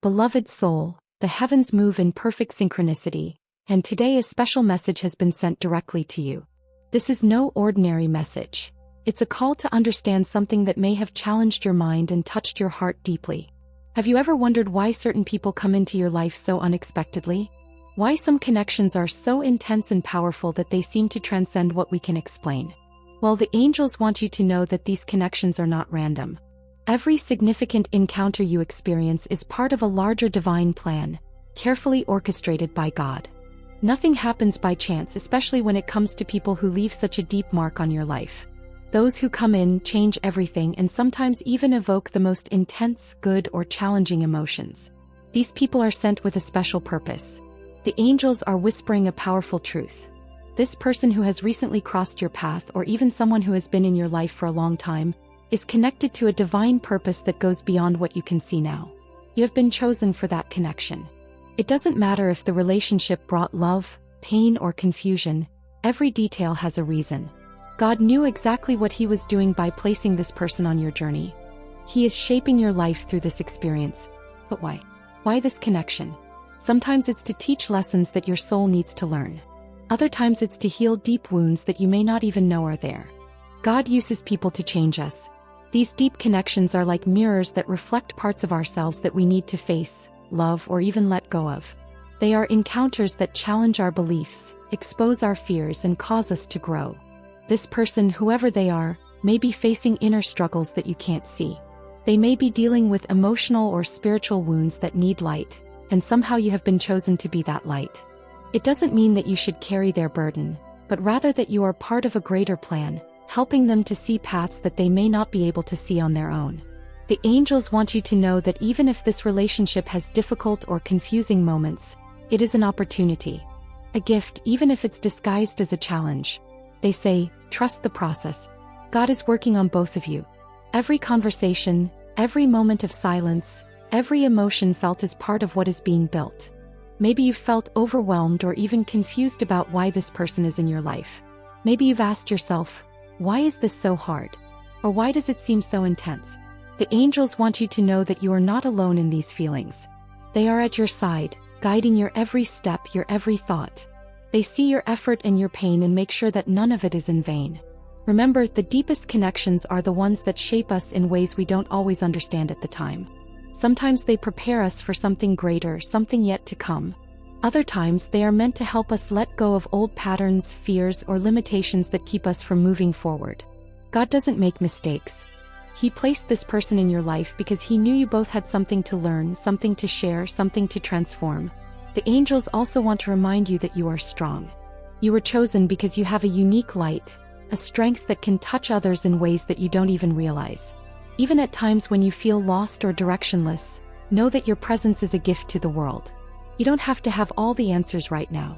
Beloved soul, the heavens move in perfect synchronicity, and today a special message has been sent directly to you. This is no ordinary message. It's a call to understand something that may have challenged your mind and touched your heart deeply. Have you ever wondered why certain people come into your life so unexpectedly? Why some connections are so intense and powerful that they seem to transcend what we can explain? Well, the angels want you to know that these connections are not random. Every significant encounter you experience is part of a larger divine plan, carefully orchestrated by God. Nothing happens by chance, especially when it comes to people who leave such a deep mark on your life. Those who come in change everything and sometimes even evoke the most intense, good, or challenging emotions. These people are sent with a special purpose. The angels are whispering a powerful truth. This person who has recently crossed your path, or even someone who has been in your life for a long time, is connected to a divine purpose that goes beyond what you can see now. You have been chosen for that connection. It doesn't matter if the relationship brought love, pain, or confusion, every detail has a reason. God knew exactly what He was doing by placing this person on your journey. He is shaping your life through this experience. But why? Why this connection? Sometimes it's to teach lessons that your soul needs to learn. Other times it's to heal deep wounds that you may not even know are there. God uses people to change us. These deep connections are like mirrors that reflect parts of ourselves that we need to face, love, or even let go of. They are encounters that challenge our beliefs, expose our fears, and cause us to grow. This person, whoever they are, may be facing inner struggles that you can't see. They may be dealing with emotional or spiritual wounds that need light, and somehow you have been chosen to be that light. It doesn't mean that you should carry their burden, but rather that you are part of a greater plan, helping them to see paths that they may not be able to see on their own. The angels want you to know that even if this relationship has difficult or confusing moments, it is an opportunity. A gift, even if it's disguised as a challenge. They say, trust the process. God is working on both of you. Every conversation, every moment of silence, every emotion felt is part of what is being built. Maybe you've felt overwhelmed or even confused about why this person is in your life. Maybe you've asked yourself, why is this so hard? Or why does it seem so intense? The angels want you to know that you are not alone in these feelings. They are at your side, guiding your every step, your every thought. They see your effort and your pain and make sure that none of it is in vain. Remember, the deepest connections are the ones that shape us in ways we don't always understand at the time. Sometimes they prepare us for something greater, something yet to come. Other times they are meant to help us let go of old patterns, fears, or limitations that keep us from moving forward. God doesn't make mistakes. He placed this person in your life because He knew you both had something to learn, something to share, something to transform. The angels also want to remind you that you are strong. You were chosen because you have a unique light, a strength that can touch others in ways that you don't even realize. Even at times when you feel lost or directionless, know that your presence is a gift to the world. You don't have to have all the answers right now.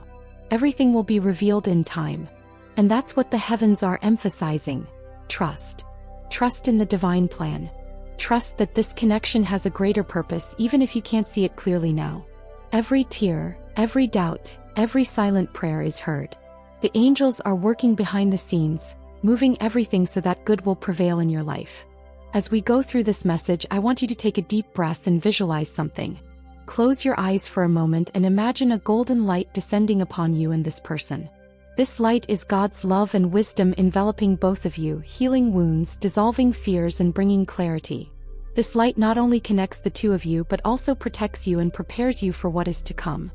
Everything will be revealed in time. And that's what the heavens are emphasizing. Trust. Trust in the divine plan. Trust that this connection has a greater purpose even if you can't see it clearly now. Every tear, every doubt, every silent prayer is heard. The angels are working behind the scenes, moving everything so that good will prevail in your life. As we go through this message, I want you to take a deep breath and visualize something. Close your eyes for a moment and imagine a golden light descending upon you and this person. This light is God's love and wisdom enveloping both of you, healing wounds, dissolving fears, and bringing clarity. This light not only connects the two of you but also protects you and prepares you for what is to come.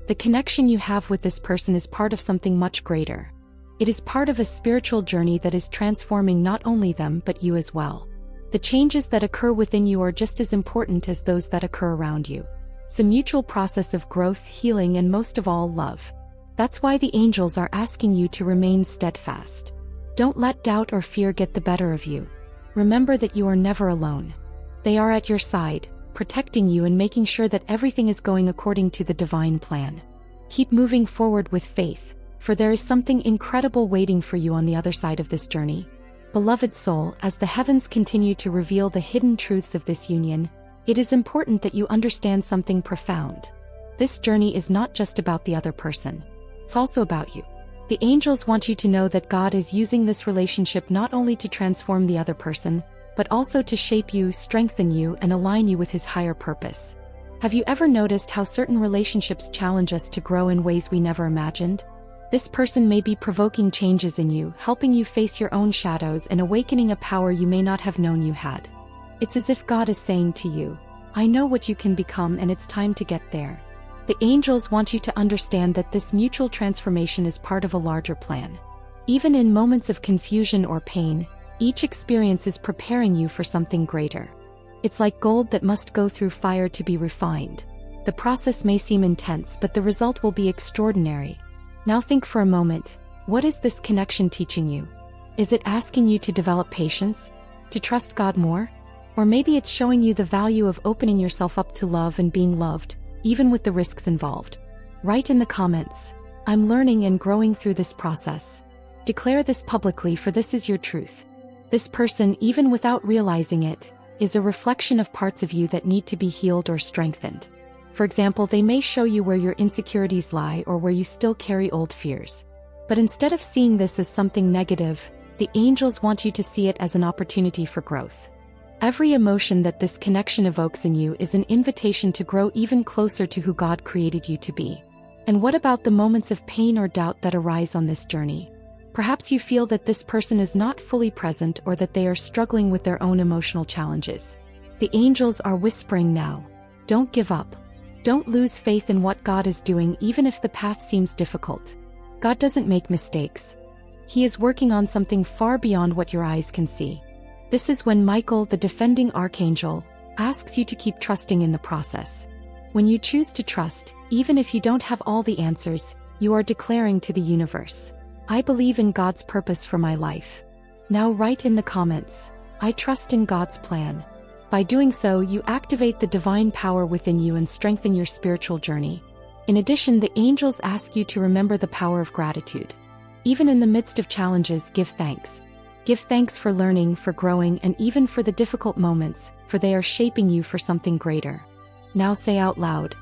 The connection you have with this person is part of something much greater. It is part of a spiritual journey that is transforming not only them but you as well. The changes that occur within you are just as important as those that occur around you. It's a mutual process of growth, healing, and most of all, love. That's why the angels are asking you to remain steadfast. Don't let doubt or fear get the better of you. Remember that you are never alone. They are at your side, protecting you and making sure that everything is going according to the divine plan. Keep moving forward with faith, for there is something incredible waiting for you on the other side of this journey. Beloved soul, as the heavens continue to reveal the hidden truths of this union, it is important that you understand something profound. This journey is not just about the other person. It's also about you. The angels want you to know that God is using this relationship not only to transform the other person, but also to shape you, strengthen you, and align you with His higher purpose. Have you ever noticed how certain relationships challenge us to grow in ways we never imagined? This person may be provoking changes in you, helping you face your own shadows and awakening a power you may not have known you had. It's as if God is saying to you, I know what you can become and it's time to get there. The angels want you to understand that this mutual transformation is part of a larger plan. Even in moments of confusion or pain, each experience is preparing you for something greater. It's like gold that must go through fire to be refined. The process may seem intense, but the result will be extraordinary. Now think for a moment, what is this connection teaching you? Is it asking you to develop patience? To trust God more? Or maybe it's showing you the value of opening yourself up to love and being loved, even with the risks involved. Write in the comments, I'm learning and growing through this process. Declare this publicly, for this is your truth. This person, even without realizing it, is a reflection of parts of you that need to be healed or strengthened. For example, they may show you where your insecurities lie or where you still carry old fears. But instead of seeing this as something negative, the angels want you to see it as an opportunity for growth. Every emotion that this connection evokes in you is an invitation to grow even closer to who God created you to be. And what about the moments of pain or doubt that arise on this journey? Perhaps you feel that this person is not fully present or that they are struggling with their own emotional challenges. The angels are whispering now. Don't give up. Don't lose faith in what God is doing, even if the path seems difficult. God doesn't make mistakes. He is working on something far beyond what your eyes can see. This is when Michael, the defending archangel, asks you to keep trusting in the process. When you choose to trust, even if you don't have all the answers, you are declaring to the universe, I believe in God's purpose for my life. Now write in the comments, I trust in God's plan. By doing so, you activate the divine power within you and strengthen your spiritual journey. In addition, the angels ask you to remember the power of gratitude. Even in the midst of challenges, give thanks. Give thanks for learning, for growing, and even for the difficult moments, for they are shaping you for something greater. Now say out loud,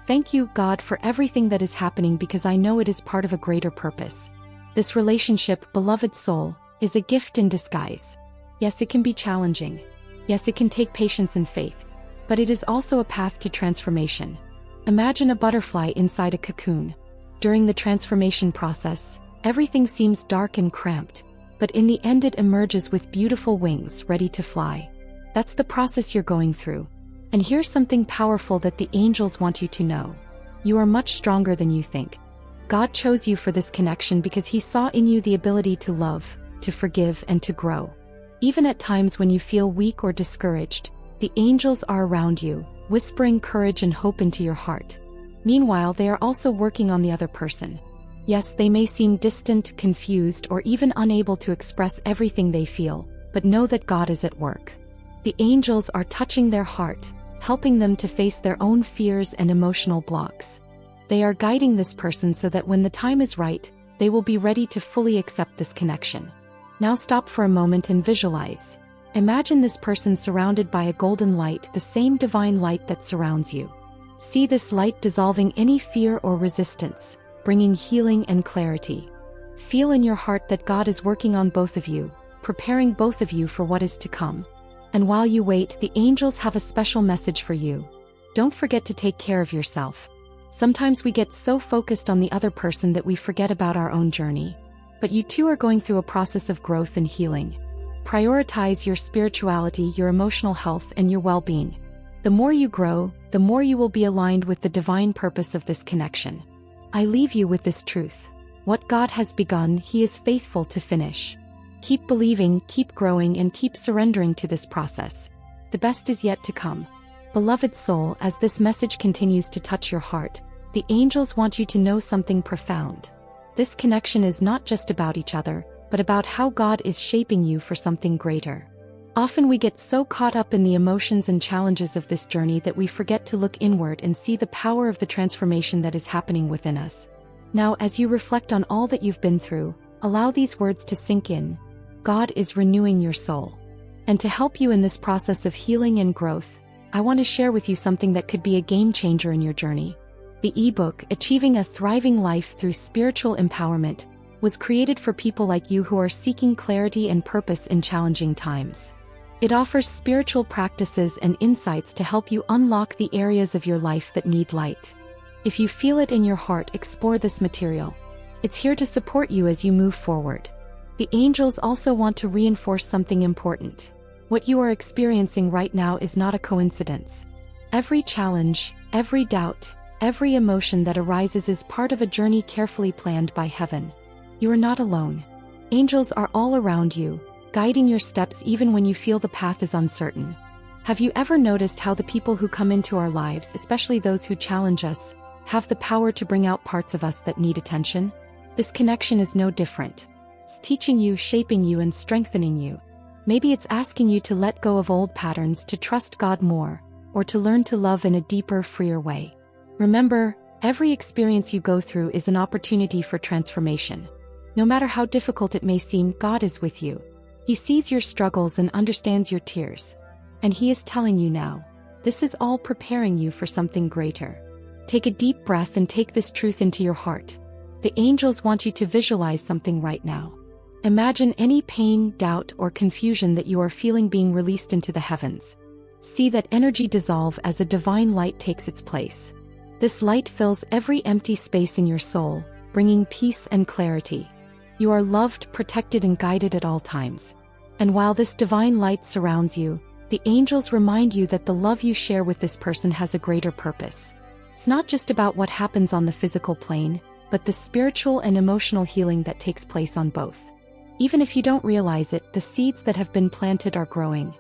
thank you, God, for everything that is happening, because I know it is part of a greater purpose. This relationship, beloved soul, is a gift in disguise. Yes, it can be challenging. Yes, it can take patience and faith. But it is also a path to transformation. Imagine a butterfly inside a cocoon. During the transformation process, everything seems dark and cramped. But in the end it emerges with beautiful wings, ready to fly. That's the process you're going through. And here's something powerful that the angels want you to know. You are much stronger than you think. God chose you for this connection because He saw in you the ability to love, to forgive, and to grow. Even at times when you feel weak or discouraged, the angels are around you, whispering courage and hope into your heart. Meanwhile, they are also working on the other person. Yes, they may seem distant, confused, or even unable to express everything they feel, but know that God is at work. The angels are touching their heart, helping them to face their own fears and emotional blocks. They are guiding this person so that when the time is right, they will be ready to fully accept this connection. Now stop for a moment and visualize. Imagine this person surrounded by a golden light, the same divine light that surrounds you. See this light dissolving any fear or resistance, bringing healing and clarity. Feel in your heart that God is working on both of you, preparing both of you for what is to come. And while you wait, the angels have a special message for you. Don't forget to take care of yourself. Sometimes we get so focused on the other person that we forget about our own journey. But you too are going through a process of growth and healing. Prioritize your spirituality, your emotional health, and your well-being. The more you grow, the more you will be aligned with the divine purpose of this connection. I leave you with this truth. What God has begun, He is faithful to finish. Keep believing, keep growing, and keep surrendering to this process. The best is yet to come. Beloved soul, as this message continues to touch your heart, the angels want you to know something profound. This connection is not just about each other, but about how God is shaping you for something greater. Often we get so caught up in the emotions and challenges of this journey that we forget to look inward and see the power of the transformation that is happening within us. Now, as you reflect on all that you've been through, allow these words to sink in. God is renewing your soul. And to help you in this process of healing and growth, I want to share with you something that could be a game changer in your journey. The ebook, Achieving a Thriving Life Through Spiritual Empowerment, was created for people like you who are seeking clarity and purpose in challenging times. It offers spiritual practices and insights to help you unlock the areas of your life that need light. If you feel it in your heart, explore this material. It's here to support you as you move forward. The angels also want to reinforce something important. What you are experiencing right now is not a coincidence. Every challenge, every doubt, every emotion that arises is part of a journey carefully planned by heaven. You are not alone. Angels are all around you, guiding your steps even when you feel the path is uncertain. Have you ever noticed how the people who come into our lives, especially those who challenge us, have the power to bring out parts of us that need attention? This connection is no different. It's teaching you, shaping you, and strengthening you. Maybe it's asking you to let go of old patterns, to trust God more, or to learn to love in a deeper, freer way. Remember, every experience you go through is an opportunity for transformation. No matter how difficult it may seem, God is with you. He sees your struggles and understands your tears. And He is telling you now, this is all preparing you for something greater. Take a deep breath and take this truth into your heart. The angels want you to visualize something right now. Imagine any pain, doubt, or confusion that you are feeling being released into the heavens. See that energy dissolve as a divine light takes its place. This light fills every empty space in your soul, bringing peace and clarity. You are loved, protected, and guided at all times. And while this divine light surrounds you, the angels remind you that the love you share with this person has a greater purpose. It's not just about what happens on the physical plane, but the spiritual and emotional healing that takes place on both. Even if you don't realize it, the seeds that have been planted are growing.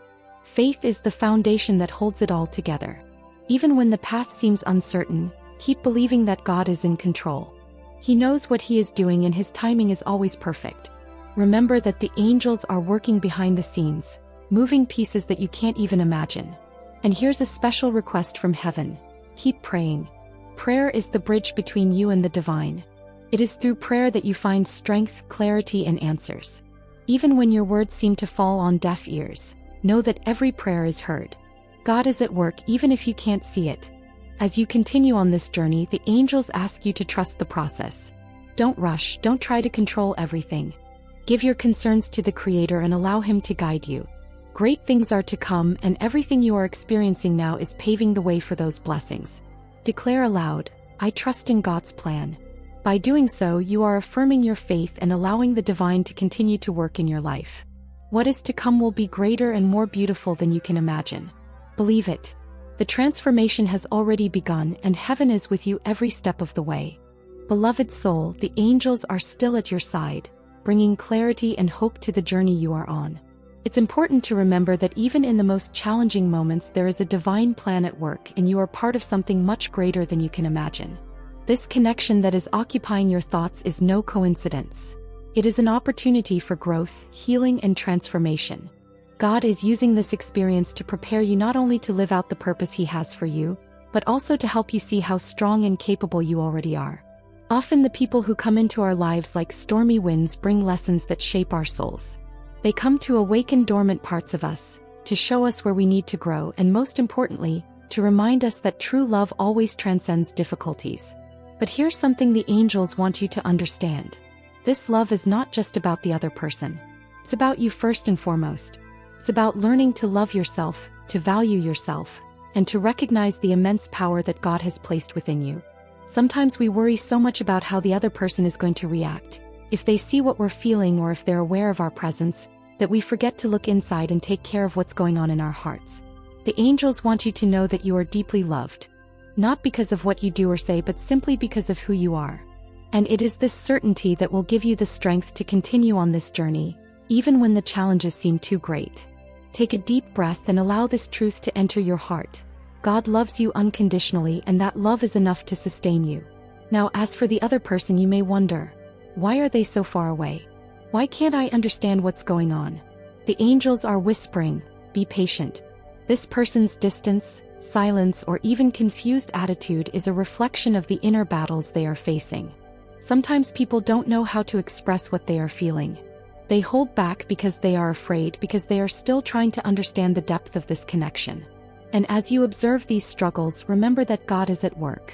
Faith is the foundation that holds it all together. Even when the path seems uncertain, keep believing that God is in control. He knows what He is doing and His timing is always perfect. Remember that the angels are working behind the scenes, moving pieces that you can't even imagine. And here's a special request from heaven. Keep praying. Prayer is the bridge between you and the divine. It is through prayer that you find strength, clarity, and answers. Even when your words seem to fall on deaf ears, know that every prayer is heard. God is at work even if you can't see it. As you continue on this journey, the angels ask you to trust the process. Don't rush, don't try to control everything. Give your concerns to the Creator and allow Him to guide you. Great things are to come, and everything you are experiencing now is paving the way for those blessings. Declare aloud, I trust in God's plan. By doing so, you are affirming your faith and allowing the divine to continue to work in your life. What is to come will be greater and more beautiful than you can imagine. Believe it. The transformation has already begun, and heaven is with you every step of the way. Beloved soul, the angels are still at your side, bringing clarity and hope to the journey you are on. It's important to remember that even in the most challenging moments, there is a divine plan at work, and you are part of something much greater than you can imagine. This connection that is occupying your thoughts is no coincidence. It is an opportunity for growth, healing, and transformation. God is using this experience to prepare you not only to live out the purpose He has for you, but also to help you see how strong and capable you already are. Often the people who come into our lives like stormy winds bring lessons that shape our souls. They come to awaken dormant parts of us, to show us where we need to grow, and most importantly, to remind us that true love always transcends difficulties. But here's something the angels want you to understand. This love is not just about the other person. It's about you first and foremost. It's about learning to love yourself, to value yourself, and to recognize the immense power that God has placed within you. Sometimes we worry so much about how the other person is going to react, if they see what we're feeling or if they're aware of our presence, that we forget to look inside and take care of what's going on in our hearts. The angels want you to know that you are deeply loved. Not because of what you do or say, but simply because of who you are. And it is this certainty that will give you the strength to continue on this journey, even when the challenges seem too great. Take a deep breath and allow this truth to enter your heart. God loves you unconditionally, and that love is enough to sustain you. Now, as for the other person, you may wonder, why are they so far away? Why can't I understand what's going on? The angels are whispering, be patient. This person's distance, silence, or even confused attitude is a reflection of the inner battles they are facing. Sometimes people don't know how to express what they are feeling. They hold back because they are afraid, because they are still trying to understand the depth of this connection. And as you observe these struggles, remember that God is at work.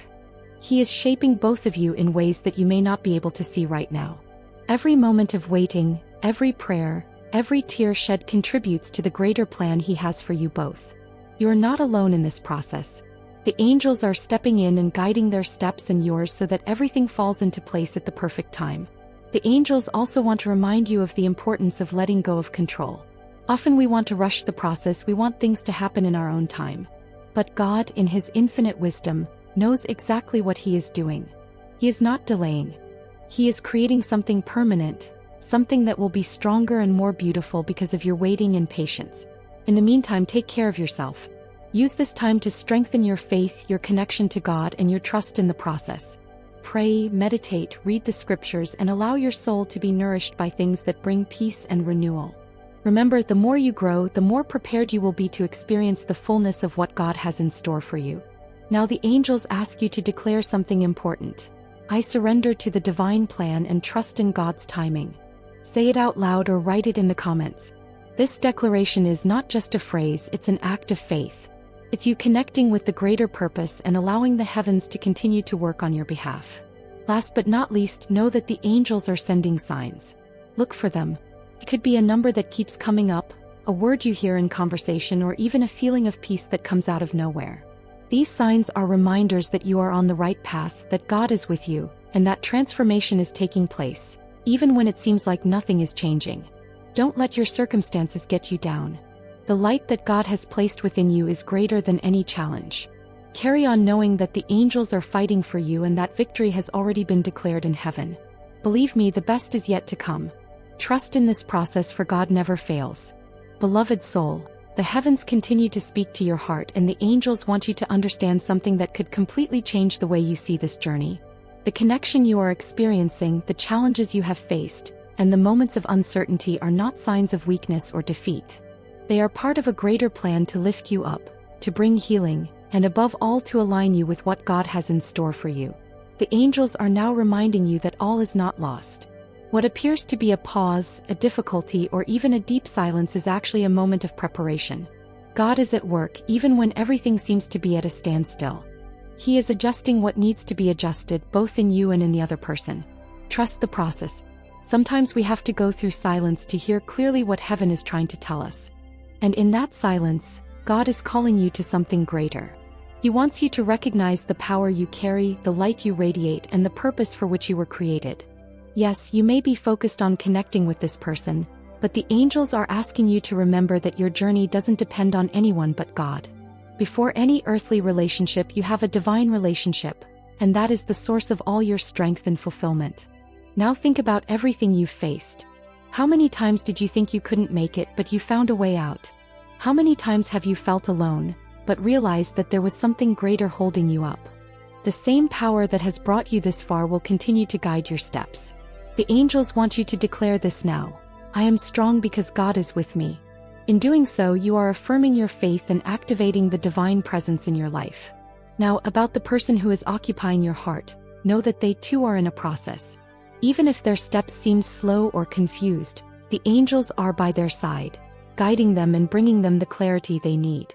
He is shaping both of you in ways that you may not be able to see right now. Every moment of waiting, every prayer, Every tear shed contributes to the greater plan He has for you both. You are not alone in this process. The angels are stepping in and guiding their steps and yours so that everything falls into place at the perfect time. The angels also want to remind you of the importance of letting go of control. Often we want to rush the process, we want things to happen in our own time. But God, in His infinite wisdom, knows exactly what He is doing. He is not delaying. He is creating something permanent, something that will be stronger and more beautiful because of your waiting and patience. In the meantime, take care of yourself. Use this time to strengthen your faith, your connection to God, and your trust in the process. Pray, meditate, read the scriptures, and allow your soul to be nourished by things that bring peace and renewal. Remember, the more you grow, the more prepared you will be to experience the fullness of what God has in store for you. Now the angels ask you to declare something important. I surrender to the divine plan and trust in God's timing. Say it out loud or write it in the comments. This declaration is not just a phrase, it's an act of faith. It's you connecting with the greater purpose and allowing the heavens to continue to work on your behalf. Last but not least, know that the angels are sending signs. Look for them. It could be a number that keeps coming up, a word you hear in conversation, or even a feeling of peace that comes out of nowhere. These signs are reminders that you are on the right path, that God is with you, and that transformation is taking place, even when it seems like nothing is changing. Don't let your circumstances get you down. The light that God has placed within you is greater than any challenge. Carry on knowing that the angels are fighting for you and that victory has already been declared in heaven. Believe me, the best is yet to come. Trust in this process, for God never fails. Beloved soul, the heavens continue to speak to your heart, and the angels want you to understand something that could completely change the way you see this journey. The connection you are experiencing, the challenges you have faced, and the moments of uncertainty are not signs of weakness or defeat. They are part of a greater plan to lift you up, to bring healing, and above all to align you with what God has in store for you. The angels are now reminding you that all is not lost. What appears to be a pause, a difficulty, or even a deep silence is actually a moment of preparation. God is at work even when everything seems to be at a standstill. He is adjusting what needs to be adjusted, both in you and in the other person. Trust the process. Sometimes we have to go through silence to hear clearly what heaven is trying to tell us. And in that silence, God is calling you to something greater. He wants you to recognize the power you carry, the light you radiate, and the purpose for which you were created. Yes, you may be focused on connecting with this person, but the angels are asking you to remember that your journey doesn't depend on anyone but God. Before any earthly relationship, you have a divine relationship, and that is the source of all your strength and fulfillment. Now think about everything you've faced. How many times did you think you couldn't make it, but you found a way out? How many times have you felt alone, but realized that there was something greater holding you up? The same power that has brought you this far will continue to guide your steps. The angels want you to declare this now. I am strong because God is with me. In doing so, you are affirming your faith and activating the divine presence in your life. Now, about the person who is occupying your heart, know that they too are in a process. Even if their steps seem slow or confused, the angels are by their side, guiding them and bringing them the clarity they need.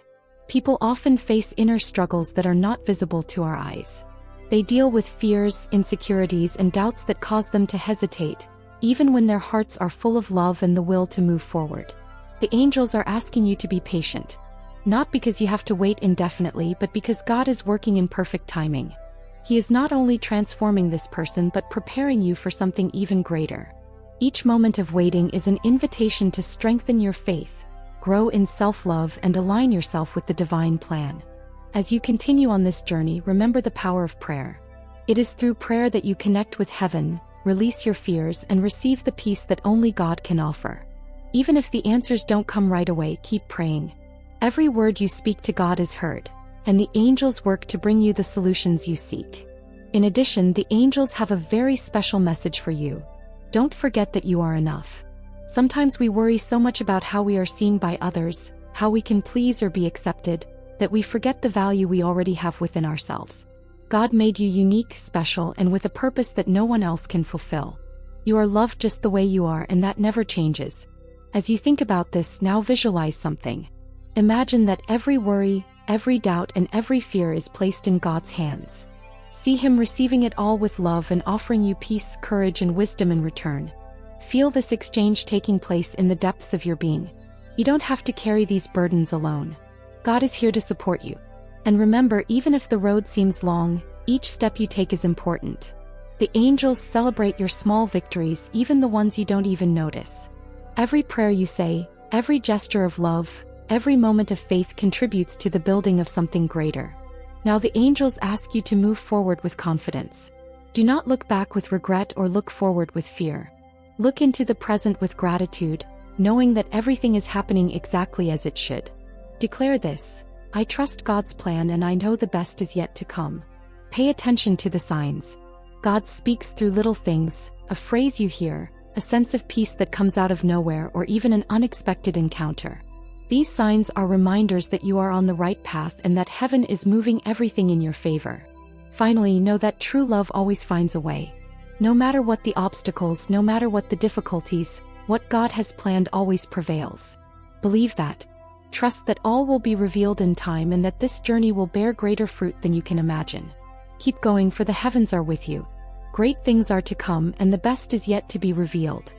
People often face inner struggles that are not visible to our eyes. They deal with fears, insecurities, and doubts that cause them to hesitate, even when their hearts are full of love and the will to move forward. The angels are asking you to be patient. Not because you have to wait indefinitely, but because God is working in perfect timing. He is not only transforming this person but preparing you for something even greater. Each moment of waiting is an invitation to strengthen your faith, grow in self-love, and align yourself with the divine plan. As you continue on this journey, remember the power of prayer. It is through prayer that you connect with heaven, release your fears, and receive the peace that only God can offer. Even if the answers don't come right away, keep praying. Every word you speak to God is heard, and the angels work to bring you the solutions you seek. In addition, the angels have a very special message for you. Don't forget that you are enough. Sometimes we worry so much about how we are seen by others, how we can please or be accepted, that we forget the value we already have within ourselves. God made you unique, special, and with a purpose that no one else can fulfill. You are loved just the way you are, and that never changes. As you think about this, now visualize something. Imagine that every worry, every doubt, and every fear is placed in God's hands. See Him receiving it all with love and offering you peace, courage, and wisdom in return. Feel this exchange taking place in the depths of your being. You don't have to carry these burdens alone. God is here to support you. And remember, even if the road seems long, each step you take is important. The angels celebrate your small victories, even the ones you don't even notice. Every prayer you say, every gesture of love, every moment of faith contributes to the building of something greater. Now the angels ask you to move forward with confidence. Do not look back with regret or look forward with fear. Look into the present with gratitude, knowing that everything is happening exactly as it should. Declare this: I trust God's plan and I know the best is yet to come. Pay attention to the signs. God speaks through little things, a phrase you hear, a sense of peace that comes out of nowhere, or even an unexpected encounter. These signs are reminders that you are on the right path and that heaven is moving everything in your favor. Finally, know that true love always finds a way. No matter what the obstacles, no matter what the difficulties, what God has planned always prevails. Believe that. Trust that all will be revealed in time and that this journey will bear greater fruit than you can imagine. Keep going, for the heavens are with you. Great things are to come and the best is yet to be revealed.